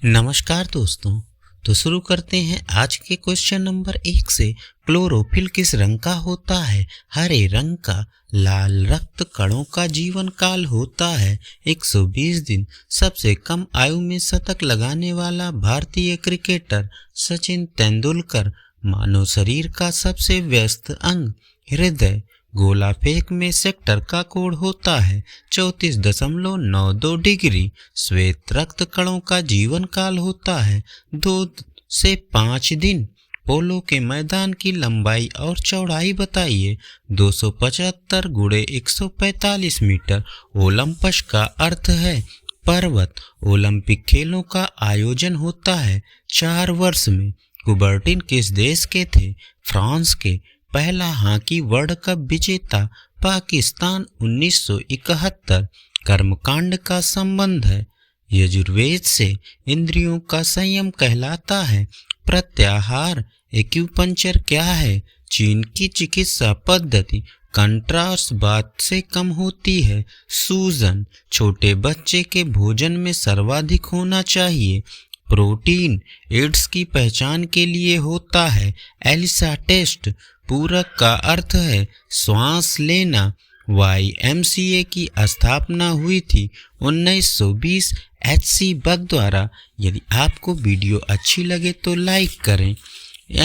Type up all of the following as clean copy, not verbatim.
नमस्कार दोस्तों। तो शुरू करते हैं आज के क्वेश्चन नंबर 1 से। क्लोरोफिल किस रंग का होता है? हरे रंग का। लाल रक्त कणों का जीवन काल होता है 120 दिन। सबसे कम आयु में शतक लगाने वाला भारतीय क्रिकेटर सचिन तेंदुलकर। मानव शरीर का सबसे व्यस्त अंग हृदय। गोला फेंक में सेक्टर का कोड होता है 34.92 डिग्री। श्वेत रक्त कणों का जीवन काल होता है 2 से 5 दिन। पोलो के मैदान की लंबाई और चौड़ाई बताइए। 275 गुणे 145 मीटर। ओलंपस का अर्थ है पर्वत। ओलंपिक खेलों का आयोजन होता है 4 वर्ष में। कुबर्टिन किस देश के थे? फ्रांस के। पहला हॉकी वर्ल्ड कप विजेता पाकिस्तान 1971। कर्मकांड का संबंध है यजुर्वेद से। इंद्रियों का संयम कहलाता है प्रत्याहार। एक्यूपंक्चर क्या है? चीन की चिकित्सा पद्धति। कंट्रास्ट बात से कम होती है सूजन। छोटे बच्चे के भोजन में सर्वाधिक होना चाहिए प्रोटीन। एड्स की पहचान के लिए होता है एलिसा टेस्ट। पूरक का अर्थ है श्वास लेना। YMCA की स्थापना हुई थी 1920 HC बग द्वारा। यदि आपको वीडियो अच्छी लगे तो लाइक करें।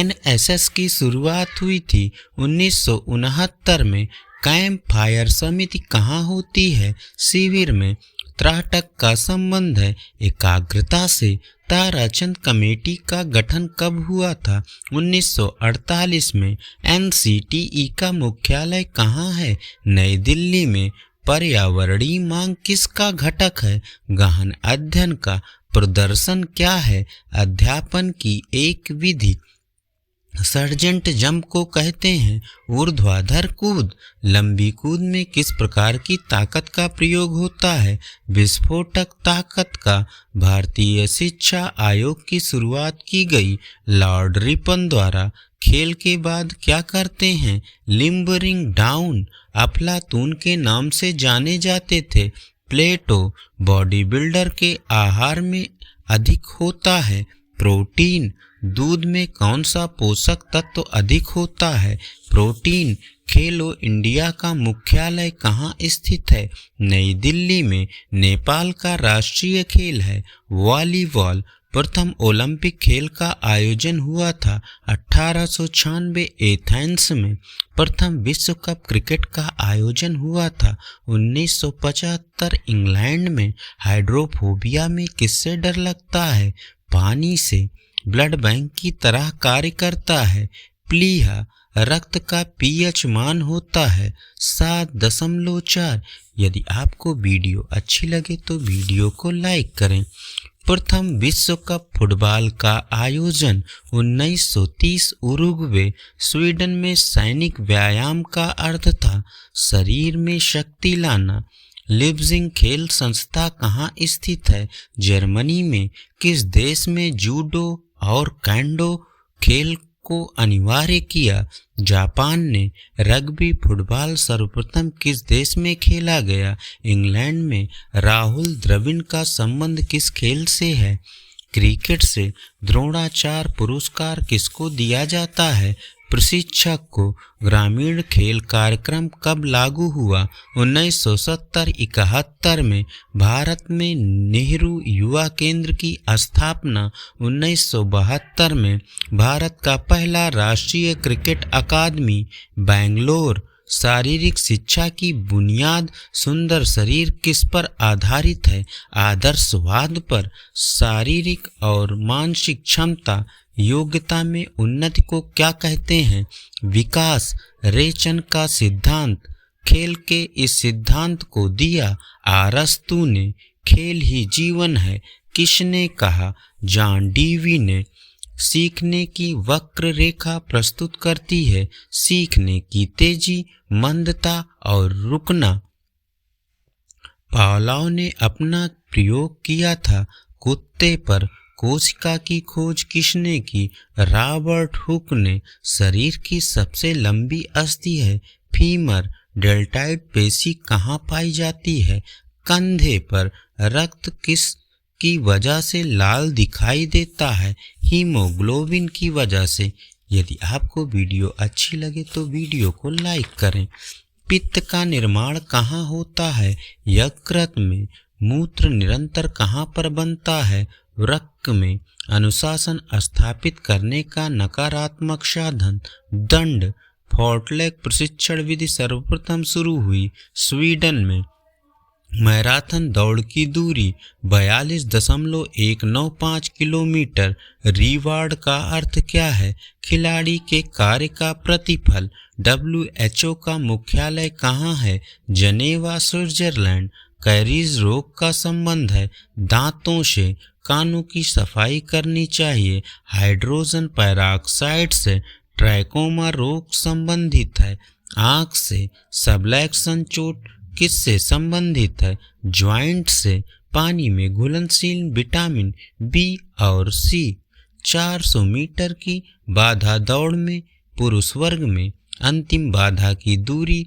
NSS की शुरुआत हुई थी 1969 में। कैंप फायर समिति कहाँ होती है? शिविर में। त्राटक का संबंध है एकाग्रता से। ताराचंद कमेटी का गठन कब हुआ था? 1948 में। NCTE का मुख्यालय कहाँ है? नई दिल्ली में। पर्यावरणीय मांग किसका घटक है? गहन अध्ययन का। प्रदर्शन क्या है? अध्यापन की एक विधि। सर्जेंट जंप को कहते हैं ऊर्ध्वाधर कूद। लंबी कूद में किस प्रकार की ताकत का प्रयोग होता है? विस्फोटक ताकत का। भारतीय शिक्षा आयोग की शुरुआत की गई लॉर्ड रिपन द्वारा। खेल के बाद क्या करते हैं? Limbering down. अफलातून के नाम से जाने जाते थे प्लेटो। बॉडी बिल्डर के आहार में अधिक होता है प्रोटीन। दूध में कौन सा पोषक तत्व अधिक होता है? प्रोटीन। खेलो इंडिया का मुख्यालय कहाँ स्थित है? नई दिल्ली में। नेपाल का राष्ट्रीय खेल है वॉलीबॉल। प्रथम ओलंपिक खेल का आयोजन हुआ था 1896 एथेंस में। प्रथम विश्व कप क्रिकेट का आयोजन हुआ था 1975 इंग्लैंड में। हाइड्रोफोबिया में किससे डर लगता है? पानी से। ब्लड बैंक की तरह कार्य करता है प्लीहा। रक्त का pH मान होता है 7.4। यदि आपको वीडियो अच्छी लगे तो वीडियो को लाइक करें। प्रथम विश्व कप फुटबॉल का आयोजन 1930 उरुग्वे स्वीडन में। सैनिक व्यायाम का अर्थ था शरीर में शक्ति लाना। लिप्जिंग खेल संस्था कहाँ स्थित है? जर्मनी में। किस देश में जूडो और कैंडो खेल को अनिवार्य किया? जापान ने। रग्बी फुटबॉल सर्वप्रथम किस देश में खेला गया? इंग्लैंड में। राहुल द्रविड़ का संबंध किस खेल से है? क्रिकेट से। द्रोणाचार्य पुरस्कार किसको दिया जाता है? प्रशिक्षक को। ग्रामीण खेल कार्यक्रम कब लागू हुआ? 1970-71 में। भारत में नेहरू युवा केंद्र की स्थापना 1972 में। भारत का पहला राष्ट्रीय क्रिकेट अकादमी बेंगलोर। शारीरिक शिक्षा की बुनियाद सुंदर शरीर किस पर आधारित है? आदर्शवाद पर। शारीरिक और मानसिक क्षमता योग्यता में उन्नति को क्या कहते हैं? विकास। रेचन का सिद्धांत। खेल के इस सिद्धांत को दिया अरस्तू ने। खेल ही जीवन है किसने कहा? जॉन डीवी ने। सीखने की वक्र रेखा प्रस्तुत करती है सीखने की तेजी, मंदता और रुकना। पावलोव ने अपना प्रयोग किया था कुत्ते पर। कोशिका की खोज किसने की? रॉबर्ट हुक ने। शरीर की सबसे लंबी अस्थि है फीमर। डेल्टॉइड पेशी कहाँ पाई जाती है? कंधे पर। रक्त किस की वजह से लाल दिखाई देता है? हीमोग्लोबिन की वजह से। यदि आपको वीडियो अच्छी लगे तो वीडियो को लाइक करें। पित्त का निर्माण कहाँ होता है? यकृत में। मूत्र निरंतर कहाँ पर बनता है? वृक्क में। अनुशासन स्थापित करने का नकारात्मक साधन? दंड। फोर्टलेक प्रशिक्षण विधि सर्वप्रथम शुरू हुई स्वीडन में। मैराथन दौड़ की दूरी 42.195 किलोमीटर। रिवार्ड का अर्थ क्या है? खिलाड़ी के कार्य का प्रतिफल। WHO का मुख्यालय कहाँ है? Geneva, Switzerland. कैरीज रोग का संबंध है दांतों से। कानों की सफाई करनी चाहिए हाइड्रोजन पेरोक्साइड से। ट्रैकोमा रोग संबंधित है आँख से। सबलैक्सन चोट किससे संबंधित है? ज्वाइंट से। पानी में घुलनशील विटामिन बी और सी। 400 मीटर की बाधा दौड़ में पुरुष वर्ग में अंतिम बाधा की दूरी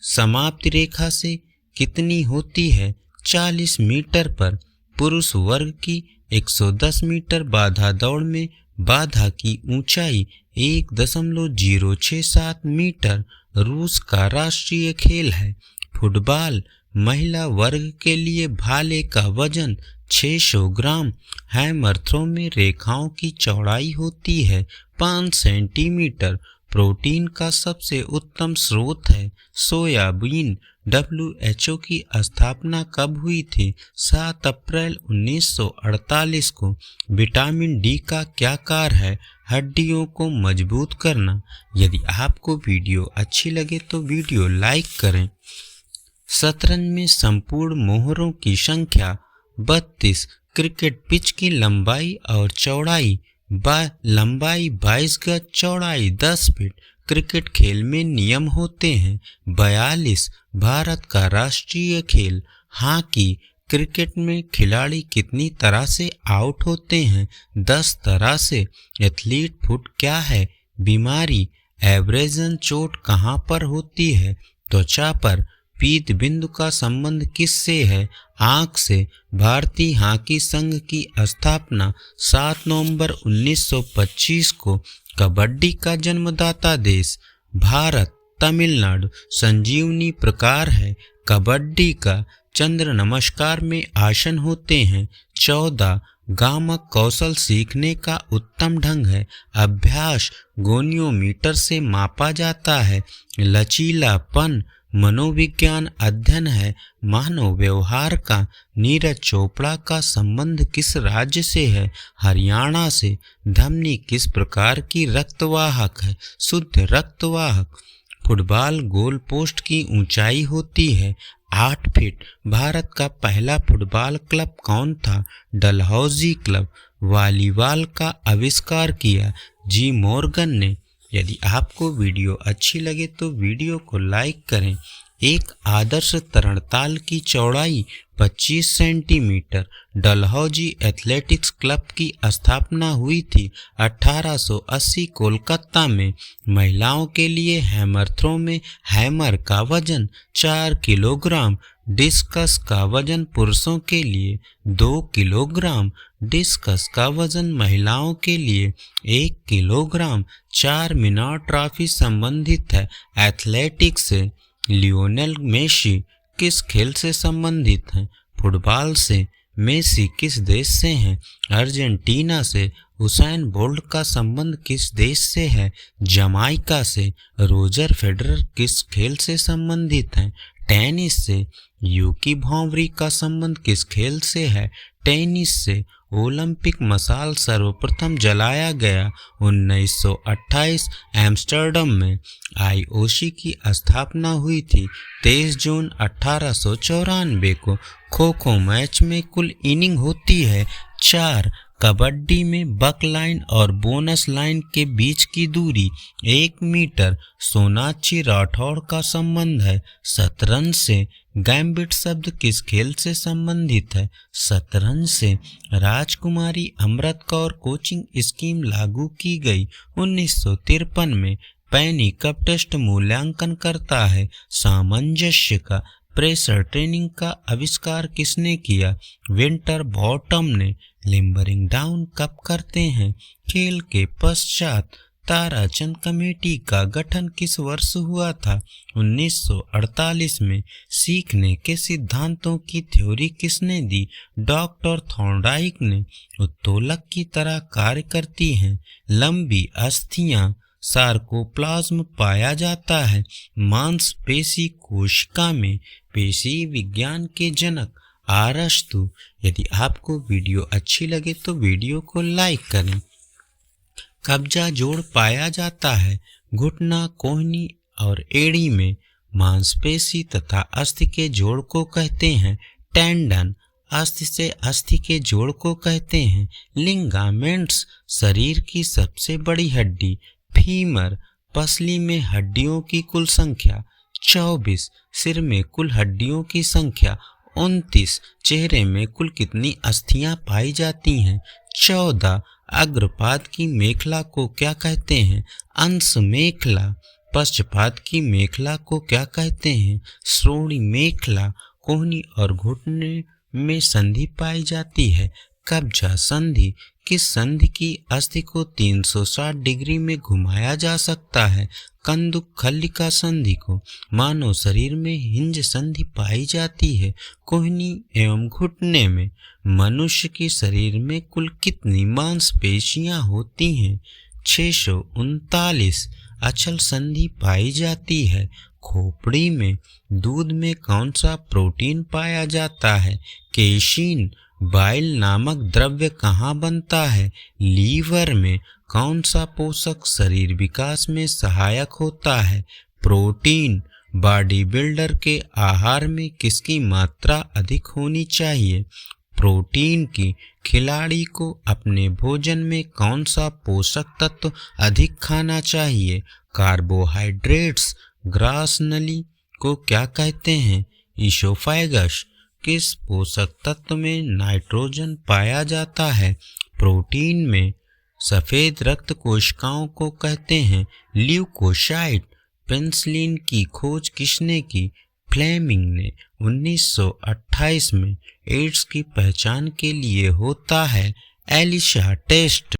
समाप्ति रेखा से कितनी होती है? 40 मीटर पर। पुरुष वर्ग की 110 मीटर बाधा दौड़ में बाधा की ऊंचाई 1.067 मीटर। रूस का राष्ट्रीय खेल है फुटबॉल। महिला वर्ग के लिए भाले का वजन 600 ग्राम। हैमर थ्रो में रेखाओं की चौड़ाई होती है 5 सेंटीमीटर। प्रोटीन का सबसे उत्तम स्रोत है सोयाबीन। WHO की स्थापना कब हुई थी? 7 अप्रैल 1948 को। विटामिन डी का क्या कार्य है? हड्डियों को मजबूत करना। यदि आपको वीडियो अच्छी लगे तो वीडियो लाइक करें। शतरंज में संपूर्ण मोहरों की संख्या 32। क्रिकेट पिच की लंबाई और चौड़ाई लंबाई 22 गज, चौड़ाई 10 फीट। क्रिकेट खेल में नियम होते हैं 42। भारत का राष्ट्रीय खेल हॉकी। क्रिकेट में खिलाड़ी कितनी तरह से आउट होते हैं? 10 तरह से। एथलीट फुट क्या है? बीमारी। एब्रेजन चोट कहाँ पर होती है? त्वचा पर। पीत बिंदु का संबंध किससे है? आँख से। भारतीय हॉकी संघ की स्थापना 7 नवंबर 1925 को। कबड्डी का जन्मदाता देश भारत। तमिलनाडु। संजीवनी प्रकार है कबड्डी का। चंद्र नमस्कार में आसन होते हैं 14। गामक कौशल सीखने का उत्तम ढंग है अभ्यास। गोनियोमीटर से मापा जाता है लचीलापन। मनोविज्ञान अध्ययन है मानव व्यवहार का। नीरज चोपड़ा का संबंध किस राज्य से है? हरियाणा से। धमनी किस प्रकार की रक्तवाहक है? शुद्ध रक्तवाहक। फुटबॉल गोल पोस्ट की ऊंचाई होती है 8 फीट। भारत का पहला फुटबॉल क्लब कौन था? डलहौजी क्लब। वॉलीबॉल का आविष्कार किया जी मॉर्गन ने। यदि आपको वीडियो अच्छी लगे तो वीडियो को लाइक करें। एक आदर्श तरणताल की चौड़ाई 25 सेंटीमीटर। डलहौजी एथलेटिक्स क्लब की स्थापना हुई थी 1880 कोलकाता में। महिलाओं के लिए हैमर थ्रो में हैमर का वजन 4 किलोग्राम। डिस्कस का वजन पुरुषों के लिए 2 किलोग्राम। डिस्कस का वजन महिलाओं के लिए 1 किलोग्राम। 4 मीनार ट्रॉफी संबंधित है एथलेटिक्स से। लियोनेल मेसी किस खेल से संबंधित हैं? फुटबॉल से। मेसी किस देश से हैं? अर्जेंटीना से। हुसैन बोल्ट का संबंध किस देश से है? जमाइका से। रोजर फेडरर किस खेल से संबंधित हैं? टेनिस से। यूकी भांवरी का संबंध किस खेल से है? टेनिस से। ओलंपिक मशाल सर्वप्रथम जलाया गया 1928 एम्स्टर्डम में। IOC की स्थापना हुई थी 23 जून 1894 को। खो खो मैच में कुल इनिंग होती है 4। कबड्डी में बक लाइन और बोनस लाइन के बीच की दूरी 1 मीटर। सोनाक्षी राठौड़ का संबंध है शतरंज से। गैम्बिट शब्द किस खेल से संबंधित है? शतरंज से। राजकुमारी अमृत कौर कोचिंग स्कीम लागू की गई 1953 में। पैनी कब टेस्ट मूल्यांकन करता है? सामंजस्य का। प्रेशर ट्रेनिंग का आविष्कार किसने किया? विंटर बॉटम ने। लिम्बरिंग डाउन कब करते हैं? खेल के पश्चात। ताराचंद कमेटी का गठन किस वर्ष हुआ था? 1948 में। सीखने के सिद्धांतों की थ्योरी किसने दी? डॉक्टर थॉर्नडाइक ने। उत्तोलक की तरह कार्य करती हैं लंबी अस्थियां। सार्कोप्लाज्म पाया जाता है मांसपेशी कोशिका में। पेशी विज्ञान के जनक अरस्तु। यदि आपको वीडियो अच्छी लगे तो वीडियो को लाइक करें। कब्जा जोड़ पाया जाता है घुटना, कोहनी और एड़ी में। मांसपेशी तथा अस्थि के जोड़ को कहते हैं टेंडन। अस्थि से अस्थि के जोड़ को कहते हैं लिंगामेंट्स। शरीर की सबसे बड़ी हड्डी फीमर। पसली में हड्डियों की कुल संख्या 24। सिर में कुल हड्डियों की संख्या 29। चेहरे में कुल कितनी अस्थियां पाई जाती हैं? 14। अग्रपाद की मेखला को क्या कहते हैं? अंश मेखला। पश्चपाद की मेखला को क्या कहते हैं? श्रोणि मेखला। कोहनी और घुटने में संधि पाई जाती है कब्जा संधि। किस संधि की अस्थि को 360 डिग्री में घुमाया जा सकता है? कंदुक खल्लिका संधि को। मानव शरीर में हिंज संधि पाई जाती है कोहनी एवं घुटने में। मनुष्य के शरीर में कुल कितनी मांसपेशियां होती हैं? 639। अचल संधि पाई जाती है खोपड़ी में। दूध में कौन सा प्रोटीन पाया जाता है? केशिन। बाइल नामक द्रव्य कहाँ बनता है? लीवर में। कौन सा पोषक शरीर विकास में सहायक होता है? प्रोटीन। बॉडी बिल्डर के आहार में किसकी मात्रा अधिक होनी चाहिए? प्रोटीन की। खिलाड़ी को अपने भोजन में कौन सा पोषक तत्व अधिक खाना चाहिए? कार्बोहाइड्रेट्स। ग्रास नली को क्या कहते हैं? ईसोफेगस। किस पोषक तत्व में नाइट्रोजन पाया जाता है? प्रोटीन में। सफेद रक्त कोशिकाओं को कहते हैं ल्यूकोसाइट। पेनिसिलिन की खोज किसने की? फ्लेमिंग ने। 1928 में। एड्स की पहचान के लिए होता है एलिशा टेस्ट।